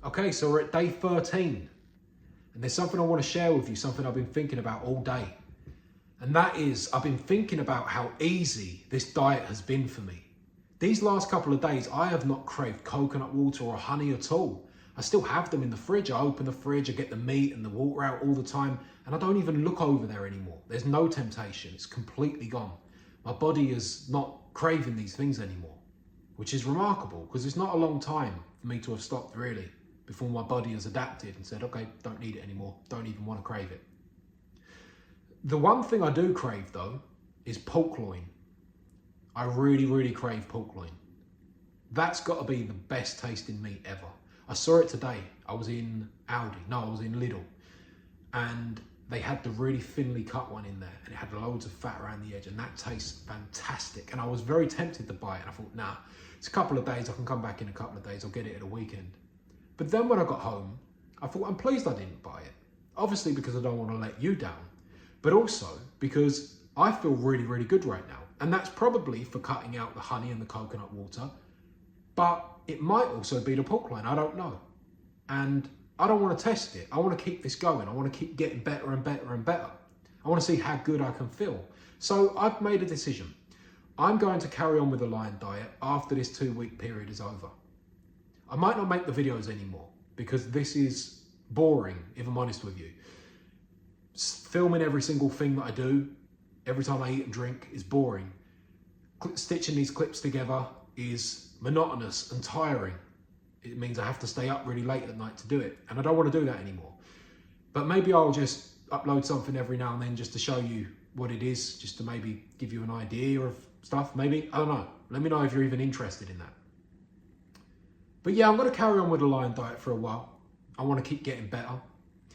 Okay, so we're at day 13. And there's something I want to share with you, something I've been thinking about all day. And that is, I've been thinking about how easy this diet has been for me. These last couple of days, I have not craved coconut water or honey at all. I still have them in the fridge. I open the fridge, I get the meat and the water out all the time, and I don't even look over there anymore. There's no temptation. It's completely gone. My body is not craving these things anymore, which is remarkable because it's not a long time for me to have stopped really before my body has adapted and said, okay, don't need it anymore. Don't even want to crave it. The one thing I do crave though is pork loin. I really, really crave pork loin. That's got to be the best tasting meat ever. I saw it today. I was in I was in Lidl, and they had the really thinly cut one in there, and it had loads of fat around the edge, and that tastes fantastic. And I was very tempted to buy it. I thought, nah, it's a couple of days. I can come back in a couple of days. I'll get it at a weekend. But then when I got home, I thought, I'm pleased I didn't buy it. Obviously because I don't want to let you down, but also because I feel really, really good right now. And that's probably for cutting out the honey and the coconut water, but it might also be the pork loin, I don't know. And I don't want to test it. I want to keep this going. I want to keep getting better and better and better. I want to see how good I can feel. So I've made a decision. I'm going to carry on with the Lion diet after this 2-week period is over. I might not make the videos anymore because this is boring, if I'm honest with you. Filming every single thing that I do, every time I eat and drink, is boring. Stitching these clips together is monotonous and tiring. It means I have to stay up really late at night to do it, and I don't want to do that anymore. But maybe I'll just upload something every now and then just to show you what it is, just to maybe give you an idea of stuff, maybe. I don't know. Let me know if you're even interested in that. But yeah, I'm going to carry on with the Lion diet for a while. I want to keep getting better.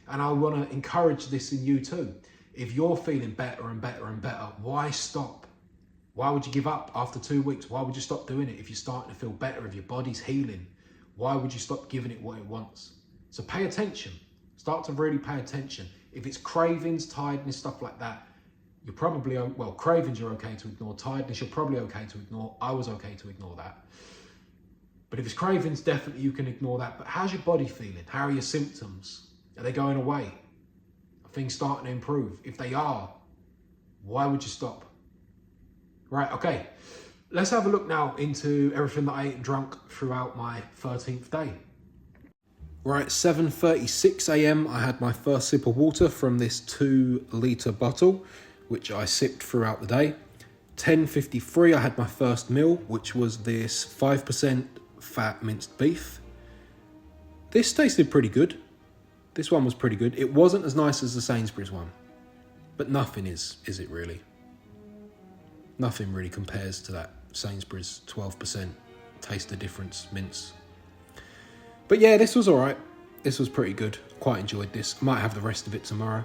And I want to encourage this in you too. If you're feeling better and better and better, why stop? Why would you give up after 2 weeks? Why would you stop doing it if you're starting to feel better, if your body's healing? Why would you stop giving it what it wants? So pay attention. Start to really pay attention. If it's cravings, tiredness, stuff like that, you're probably, well, cravings you're okay to ignore. Tiredness you're probably okay to ignore. I was okay to ignore that. But if it's cravings, definitely you can ignore that. But how's your body feeling? How are your symptoms? Are they going away? Are things starting to improve? If they are, why would you stop? Right, okay. Let's have a look now into everything that I ate and drunk throughout my 13th day. Right, 7:36 a.m. I had my first sip of water from this 2-litre bottle, which I sipped throughout the day. 10:53 I had my first meal, which was this 5% fat minced beef. This tasted pretty good. This one was pretty good. It wasn't as nice as the Sainsbury's one, but nothing is it really? Nothing really compares to that Sainsbury's 12%. Taste the difference, mince. But yeah, this was all right. This was pretty good. Quite enjoyed this. Might have the rest of it tomorrow.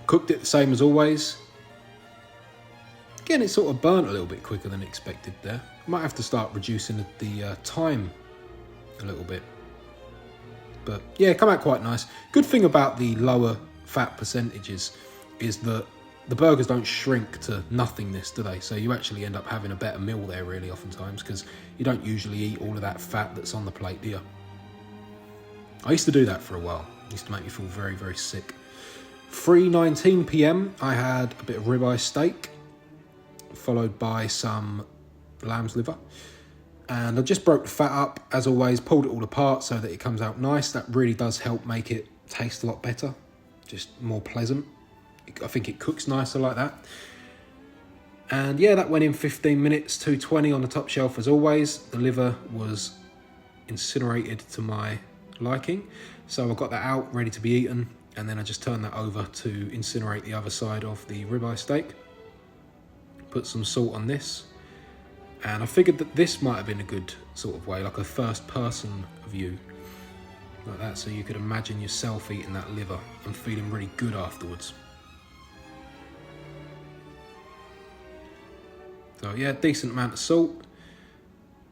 Cooked it the same as always. Again, it sort of burnt a little bit quicker than expected there. Might have to start reducing the time a little bit. But yeah, come out quite nice. Good thing about the lower fat percentages is that the burgers don't shrink to nothingness, do they? So you actually end up having a better meal there really oftentimes because you don't usually eat all of that fat that's on the plate, do you? I used to do that for a while. It used to make me feel very, very sick. 3:19 p.m. I had a bit of ribeye steak, followed by some lamb's liver. And I just broke the fat up, as always, pulled it all apart so that it comes out nice. That really does help make it taste a lot better, just more pleasant. I think it cooks nicer like that. And yeah, that went in 15 minutes, 220 on the top shelf as always. The liver was incinerated to my liking. So I got that out, ready to be eaten. And then I just turned that over to incinerate the other side of the ribeye steak. Put some salt on this. And I figured that this might have been a good sort of way, like a first person view. Like that, so you could imagine yourself eating that liver and feeling really good afterwards. So yeah, decent amount of salt.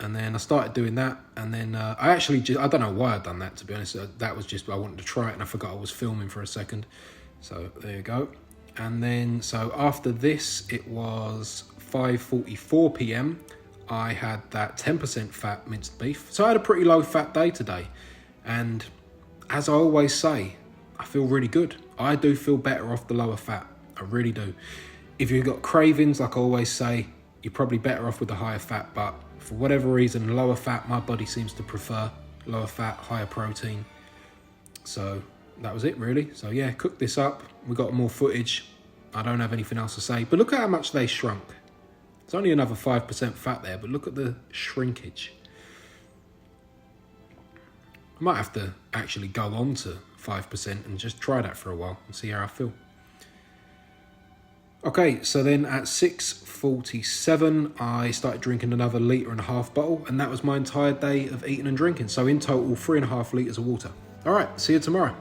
And then I started doing that. And then I actually just, I don't know why I'd done that, to be honest. That was just, I wanted to try it and I forgot I was filming for a second. So there you go. And then, so after this, it was 5:44 p.m. I had that 10% fat minced beef. So I had a pretty low fat day today. And as I always say, I feel really good. I do feel better off the lower fat. I really do. If you've got cravings, like I always say, you're probably better off with the higher fat, but for whatever reason, lower fat, my body seems to prefer lower fat, higher protein. So that was it really. So yeah, cook this up. We got more footage. I don't have anything else to say, but look at how much they shrunk. It's only another 5% fat there, but look at the shrinkage. I might have to actually go on to 5% and just try that for a while and see how I feel. Okay, so then at 6:47, I started drinking another 1.5 litre bottle, and that was my entire day of eating and drinking. So in total, 3.5 litres of water. All right, see you tomorrow.